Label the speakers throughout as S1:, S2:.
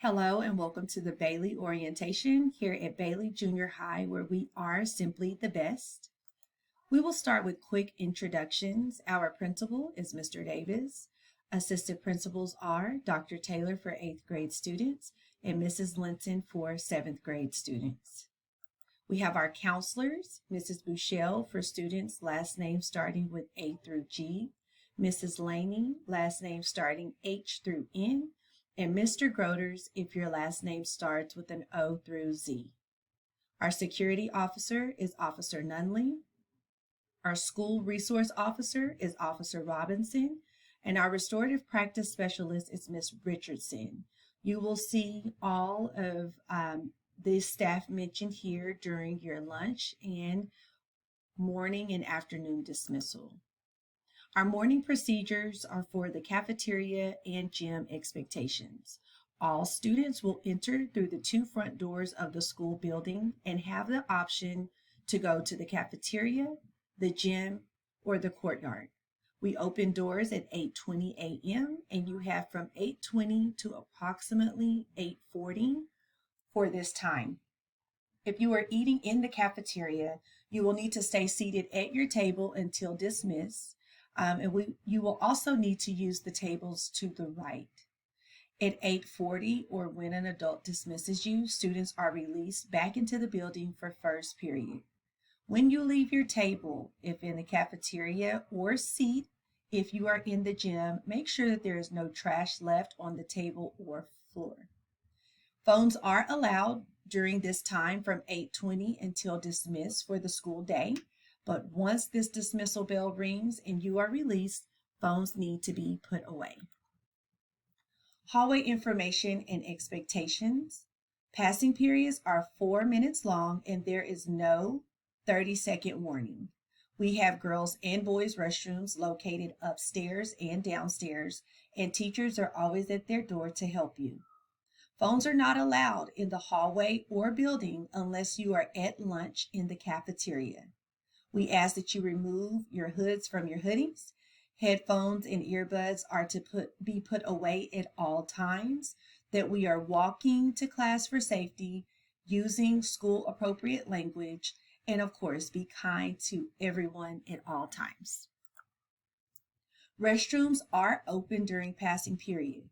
S1: Hello and welcome to the Bailey Orientation here at Bailey Junior High, where we are simply the best. We will start with quick introductions. Our principal is Mr. Davis. Assistant principals are Dr. Taylor for 8th grade students and Mrs. Linton for 7th grade students. We have our counselors, Mrs. Bouchelle for students last name starting with A through G, Mrs. Laney, last name starting H through N, and Mr. Groders if your last name starts with an O through Z. Our security officer is Officer Nunley. Our school resource officer is Officer Robinson, and our restorative practice specialist is Miss Richardson. You will see all of the staff mentioned here during your lunch and morning and afternoon dismissal. Our morning procedures are for the cafeteria and gym expectations. All students will enter through the two front doors of the school building and have the option to go to the cafeteria, the gym, or the courtyard. We open doors at 8:20 a.m. and you have from 8:20 to approximately 8:40 for this time. If you are eating in the cafeteria, you will need to stay seated at your table until dismissed. You will also need to use the tables to the right. At 8:40 or when an adult dismisses you, students are released back into the building for first period. When you leave your table, if in the cafeteria, or seat, if you are in the gym, make sure that there is no trash left on the table or floor. Phones are allowed during this time from 8:20 until dismissed for the school day. But once this dismissal bell rings and you are released, phones need to be put away. Hallway information and expectations. Passing periods are 4 minutes long and there is no 30-second warning. We have girls and boys restrooms located upstairs and downstairs, and teachers are always at their door to help you. Phones are not allowed in the hallway or building unless you are at lunch in the cafeteria. We ask that you remove your hoods from your hoodies. Headphones and earbuds are to be put away at all times, that we are walking to class for safety, using school appropriate language, and of course, be kind to everyone at all times. Restrooms are open during passing period.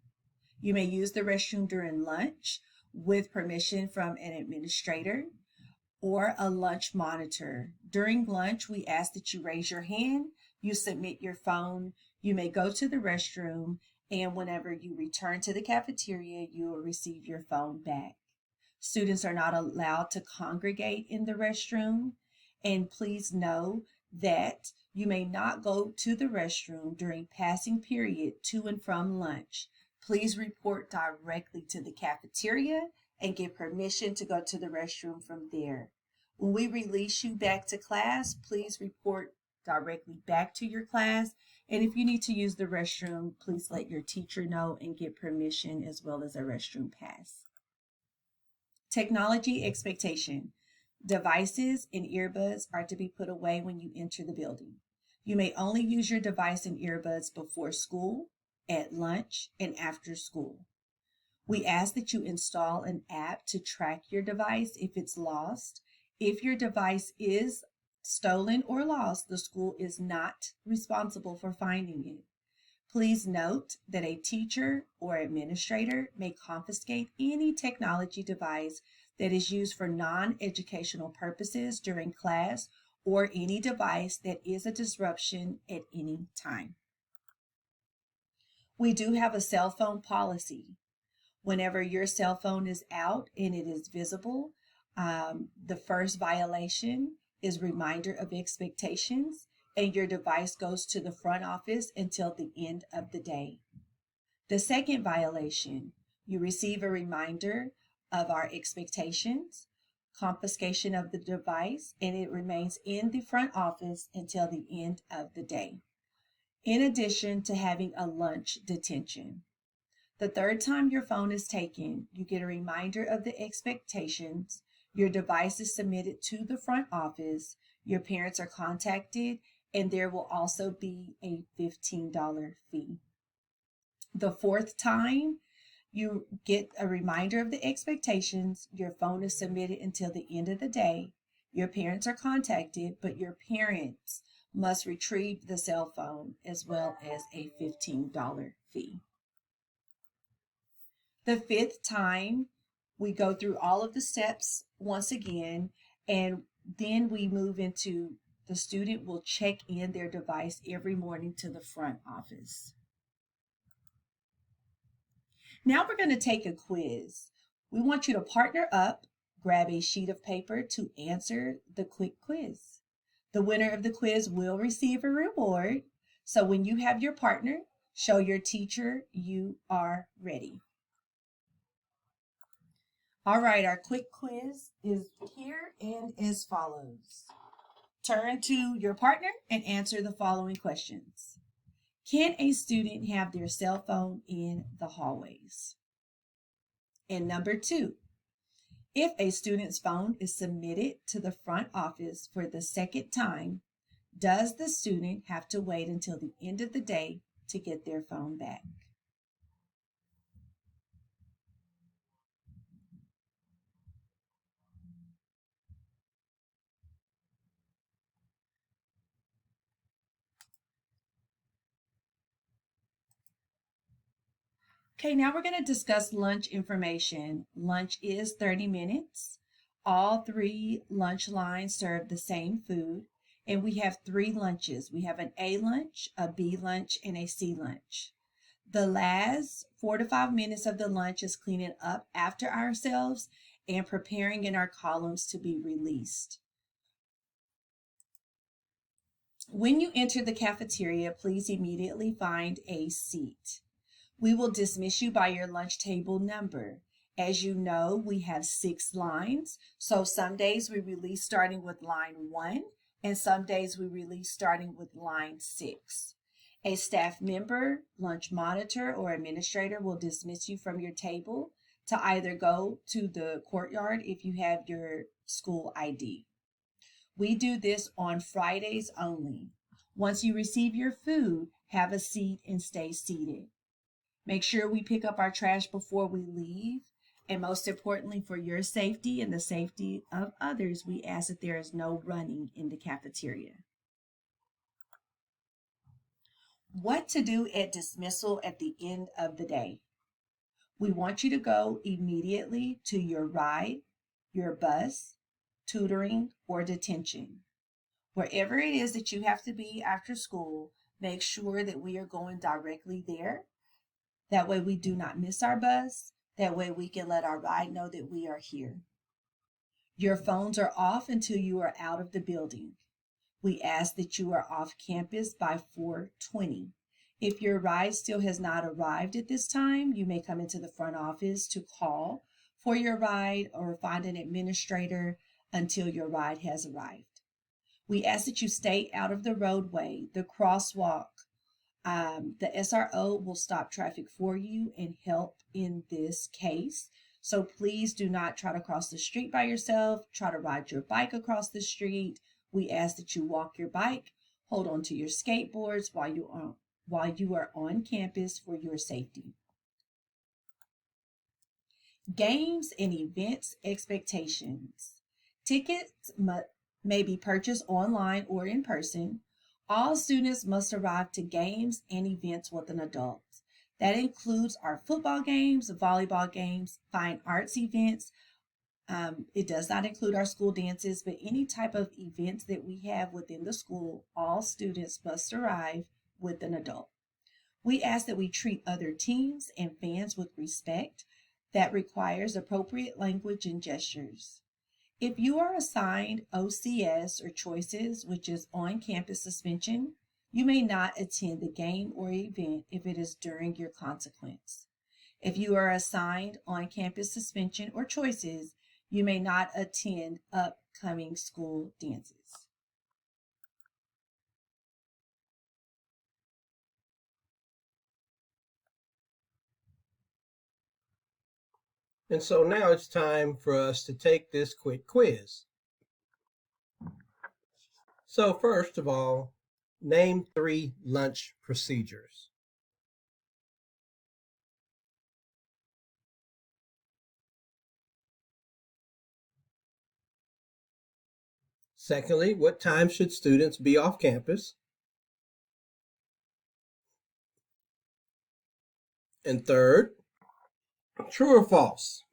S1: You may use the restroom during lunch with permission from an administrator or a lunch monitor. During lunch, we ask that you raise your hand, you submit your phone, you may go to the restroom, and whenever you return to the cafeteria, you will receive your phone back. Students are not allowed to congregate in the restroom, and please know that you may not go to the restroom during passing period to and from lunch. Please report directly to the cafeteria and get permission to go to the restroom from there. When we release you back to class, please report directly back to your class. And if you need to use the restroom, please let your teacher know and get permission as well as a restroom pass. Technology expectation. Devices and earbuds are to be put away when you enter the building. You may only use your device and earbuds before school, at lunch, and after school. We ask that you install an app to track your device if it's lost. If your device is stolen or lost, the school is not responsible for finding it. Please note that a teacher or administrator may confiscate any technology device that is used for non-educational purposes during class, or any device that is a disruption at any time. We do have a cell phone policy. Whenever your cell phone is out and it is visible, the first violation is reminder of expectations, and your device goes to the front office until the end of the day. The second violation, you receive a reminder of our expectations, confiscation of the device, and it remains in the front office until the end of the day, in addition to having a lunch detention. The third time your phone is taken, you get a reminder of the expectations, your device is submitted to the front office, your parents are contacted, and there will also be a $15 fee. The fourth time, You get a reminder of the expectations. Your phone is submitted until the end of the day. Your parents are contacted, but your parents must retrieve the cell phone as well as a $15 fee. The fifth time, we go through all of the steps once again, and then we move into the student will check in their device every morning to the front office. Now we're going to take a quiz. We want you to partner up, grab a sheet of paper to answer the quick quiz. The winner of the quiz will receive a reward. So when you have your partner, show your teacher you are ready. All right, our quick quiz is here and as follows. Turn to your partner and answer the following questions. Can a student have their cell phone in the hallways? And number 2, if a student's phone is submitted to the front office for the second time, does the student have to wait until the end of the day to get their phone back? Okay, now we're going to discuss lunch information. Lunch is 30 minutes. All 3 lunch lines serve the same food, and we have 3 lunches. We have an A lunch, a B lunch, and a C lunch. The last 4 to 5 minutes of the lunch is cleaning up after ourselves and preparing in our columns to be released. When you enter the cafeteria, please immediately find a seat. We will dismiss you by your lunch table number. As you know, we have 6 lines, so some days we release starting with line 1, and some days we release starting with line 6. A staff member, lunch monitor, or administrator will dismiss you from your table to either go to the courtyard if you have your school ID. We do this on Fridays only. Once you receive your food, have a seat and stay seated. Make sure we pick up our trash before we leave. And most importantly, for your safety and the safety of others, we ask that there is no running in the cafeteria. What to do at dismissal at the end of the day? We want you to go immediately to your ride, your bus, tutoring, or detention. Wherever it is that you have to be after school, make sure that we are going directly there. That way we do not miss our bus. That way we can let our ride know that we are here. Your phones are off until you are out of the building. We ask that you are off campus by 4:20. If your ride still has not arrived at this time, you may come into the front office to call for your ride or find an administrator until your ride has arrived. We ask that you stay out of the roadway, the crosswalk. The SRO will stop traffic for you and help in this case. So please do not try to cross the street by yourself. Try to ride your bike across the street. We ask that you walk your bike, hold on to your skateboards while you are on campus for your safety. Games and events expectations. Tickets may be purchased online or in person. All students must arrive to games and events with an adult. That includes our football games, volleyball games, fine arts events. It does not include our school dances, but any type of events that we have within the school, all students must arrive with an adult. We ask that we treat other teams and fans with respect. That requires appropriate language and gestures. If you are assigned OCS or choices, which is on-campus suspension, you may not attend the game or event if it is during your consequence. If you are assigned on-campus suspension or choices, you may not attend upcoming school dances.
S2: And so now it's time for us to take this quick quiz. So first of all, name 3 lunch procedures. Secondly, what time should students be off campus? And third, true or false?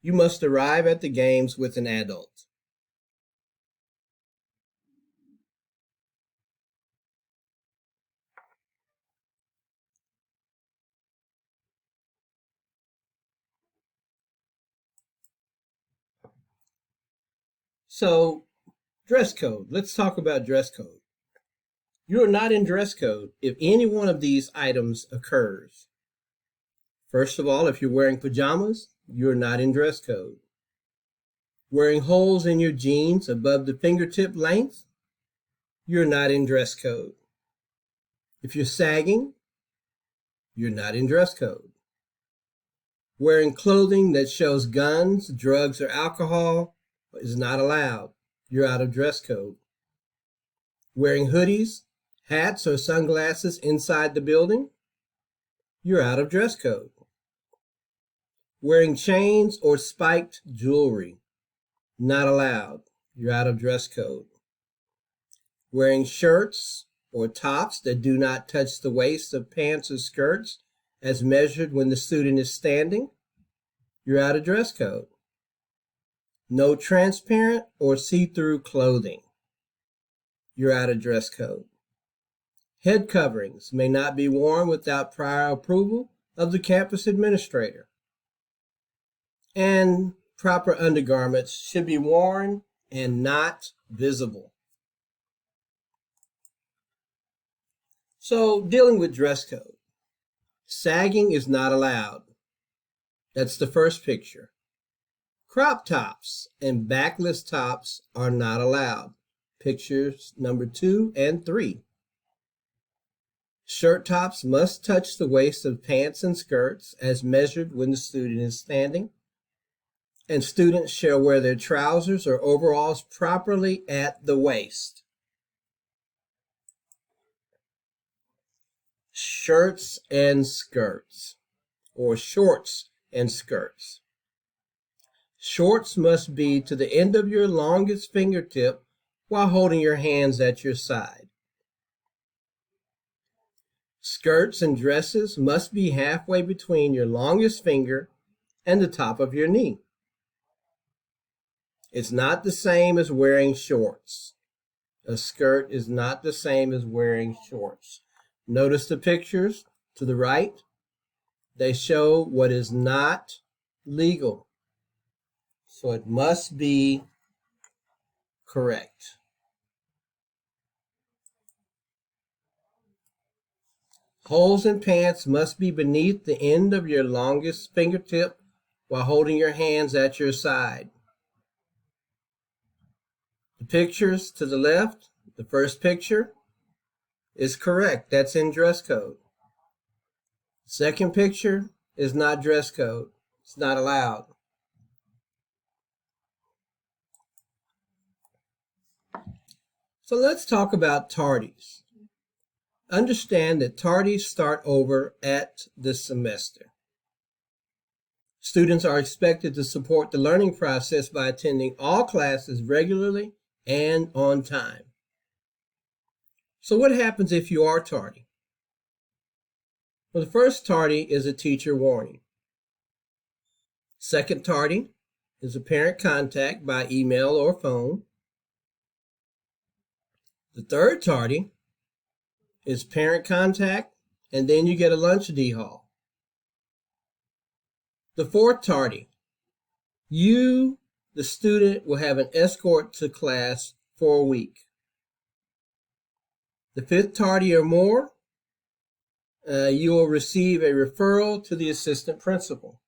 S2: You must arrive at the games with an adult. So, dress code. Let's talk about dress code. You are not in dress code if any one of these items occurs. First of all, if you're wearing pajamas, you're not in dress code. Wearing holes in your jeans above the fingertip length, you're not in dress code. If you're sagging, you're not in dress code. Wearing clothing that shows guns, drugs, or alcohol is not allowed. You're out of dress code. Wearing hoodies, hats, or sunglasses inside the building, you're out of dress code. Wearing chains or spiked jewelry, not allowed. You're out of dress code. Wearing shirts or tops that do not touch the waist of pants or skirts as measured when the student is standing, you're out of dress code. No transparent or see-through clothing, you're out of dress code. Head coverings may not be worn without prior approval of the campus administrator. And proper undergarments should be worn and not visible. So, dealing with dress code. Sagging is not allowed. That's the first picture. Crop tops and backless tops are not allowed. Pictures number 2 and 3. Shirt tops must touch the waist of pants and skirts as measured when the student is standing. And students shall wear their trousers or overalls properly at the waist. Shirts and skirts, or shorts and skirts. Shorts must be to the end of your longest fingertip while holding your hands at your side. Skirts and dresses must be halfway between your longest finger and the top of your knee. It's not the same as wearing shorts. A skirt is not the same as wearing shorts. Notice the pictures to the right. They show what is not legal. So it must be correct. Holes in pants must be beneath the end of your longest fingertip while holding your hands at your side. The pictures to the left, the first picture, is correct. That's in dress code. Second picture is not dress code. It's not allowed. So let's talk about tardies. Understand that tardies start over at the semester. Students are expected to support the learning process by attending all classes regularly and on time. So what happens if you are tardy? Well, the first tardy is a teacher warning. Second tardy is a parent contact by email or phone. The third tardy is parent contact, and then you get a lunch dehaul. The fourth tardy, you, the student, will have an escort to class for a week. The fifth tardy or more, you will receive a referral to the assistant principal.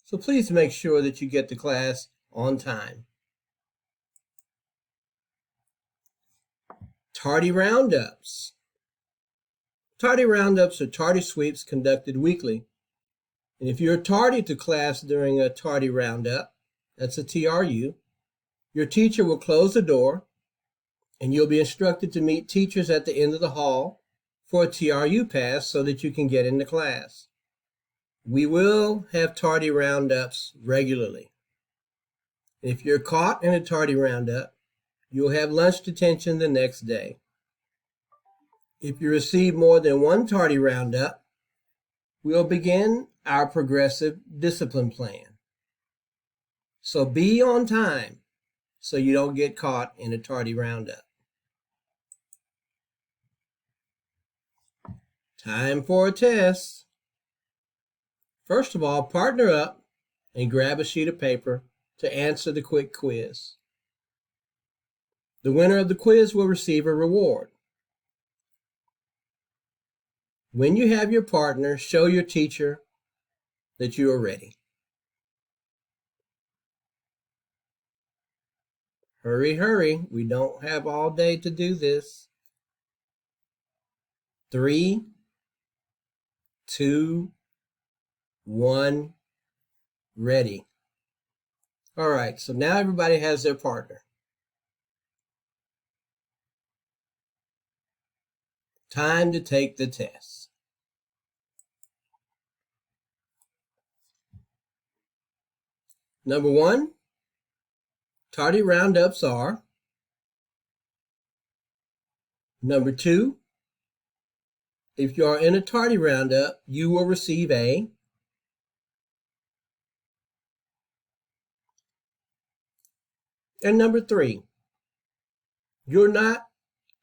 S2: So please make sure that you get to class on time. Tardy roundups. Tardy roundups are tardy sweeps conducted weekly. And if you're tardy to class during a tardy roundup, that's a TRU, your teacher will close the door and you'll be instructed to meet teachers at the end of the hall for a TRU pass so that you can get into class. We will have tardy roundups regularly. If you're caught in a tardy roundup, you'll have lunch detention the next day. If you receive more than one tardy roundup, we'll begin our progressive discipline plan. So be on time so you don't get caught in a tardy roundup. Time for a test. First of all, partner up and grab a sheet of paper to answer the quick quiz. The winner of the quiz will receive a reward. When you have your partner, show your teacher that you are ready. Hurry, hurry. We don't have all day to do this. 3, 2, 1, ready. All right, so now everybody has their partner. Time to take the test. Number 1, tardy roundups are. Number 2, if you are in a tardy roundup, you will receive a. And number 3, you're not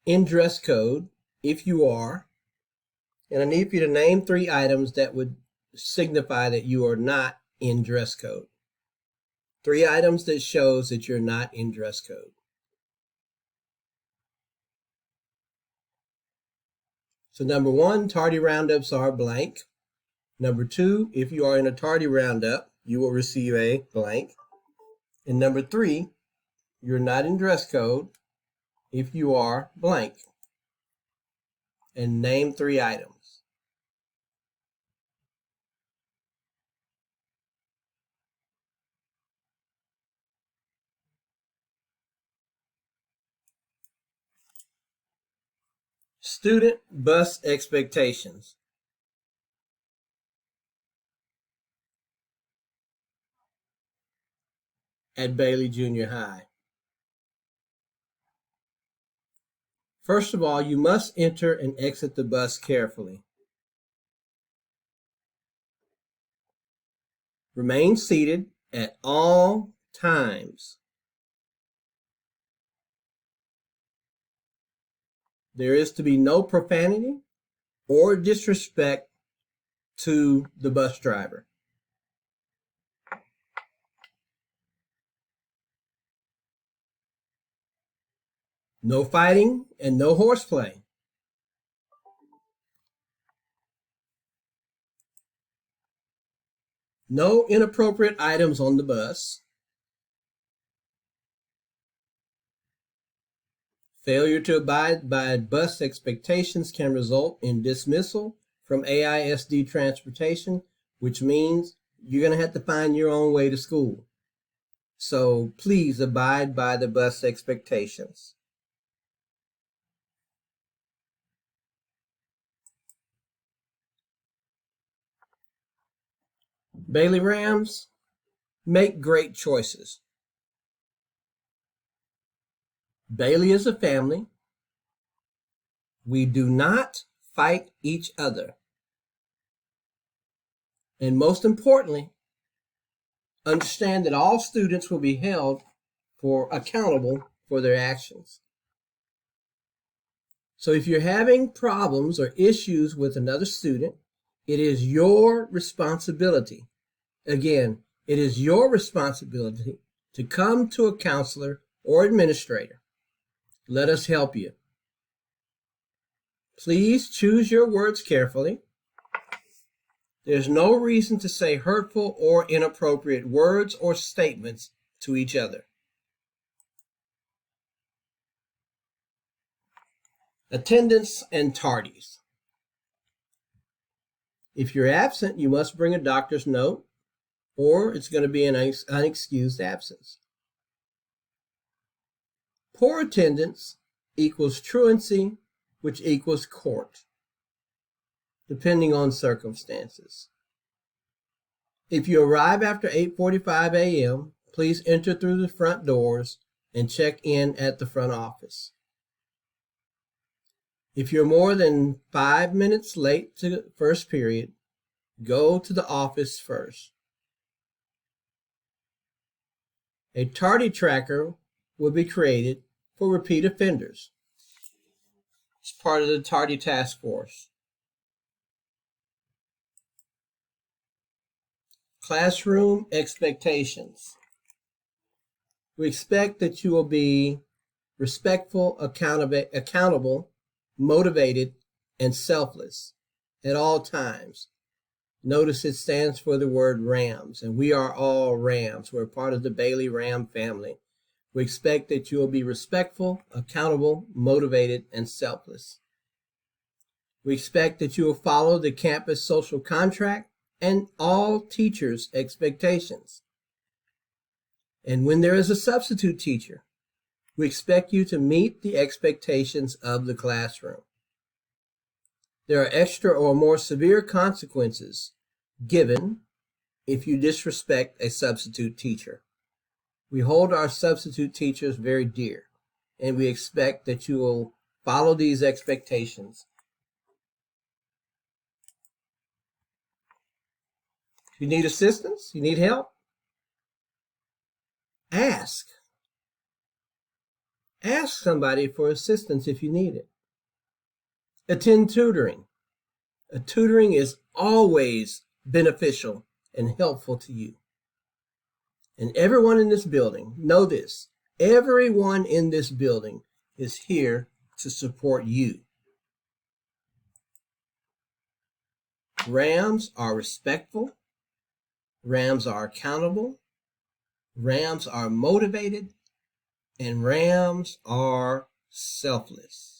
S2: in dress code. If you are, and I need for you to name 3 items that would signify that you are not in dress code. 3 items that shows that you're not in dress code. So number 1, tardy roundups are blank. Number 2, if you are in a tardy roundup, you will receive a blank. And number 3, you're not in dress code if you are blank. And name 3 items. Student bus expectations. At Bailey Junior High. First of all, you must enter and exit the bus carefully. Remain seated at all times. There is to be no profanity or disrespect to the bus driver. No fighting and no horseplay. No inappropriate items on the bus. Failure to abide by bus expectations can result in dismissal from AISD transportation, which means you're going to have to find your own way to school. So please abide by the bus expectations. Bailey Rams, make great choices. Bailey is a family. We do not fight each other. And most importantly, understand that all students will be held accountable for their actions. So if you're having problems or issues with another student, it is your responsibility. Again, it is your responsibility to come to a counselor or administrator. Let us help you. Please choose your words carefully. There's no reason to say hurtful or inappropriate words or statements to each other. Attendance and tardies. If you're absent, you must bring a doctor's note, or it's going to be an unexcused absence. Poor attendance equals truancy, which equals court, depending on circumstances. If you arrive after 8:45 a.m., please enter through the front doors and check in at the front office. If you're more than 5 minutes late to the first period, go to the office first. A tardy tracker will be created for repeat offenders. It's part of the tardy task force. Classroom expectations. We expect that you will be respectful, accountable, motivated, and selfless at all times. Notice it stands for the word RAMS, and we are all RAMS. We're part of the Bailey RAM family. We expect that you will be respectful, accountable, motivated, and selfless. We expect that you will follow the campus social contract and all teachers' expectations. And when there is a substitute teacher, we expect you to meet the expectations of the classroom. There are extra or more severe consequences given if you disrespect a substitute teacher. We hold our substitute teachers very dear, and we expect that you will follow these expectations. If you need assistance, you need help, ask. Ask somebody for assistance if you need it. Attend tutoring. Tutoring is always beneficial and helpful to you. And everyone in this building, know this, everyone in this building is here to support you. RAMs are respectful. RAMs are accountable. RAMs are motivated. And RAMs are selfless.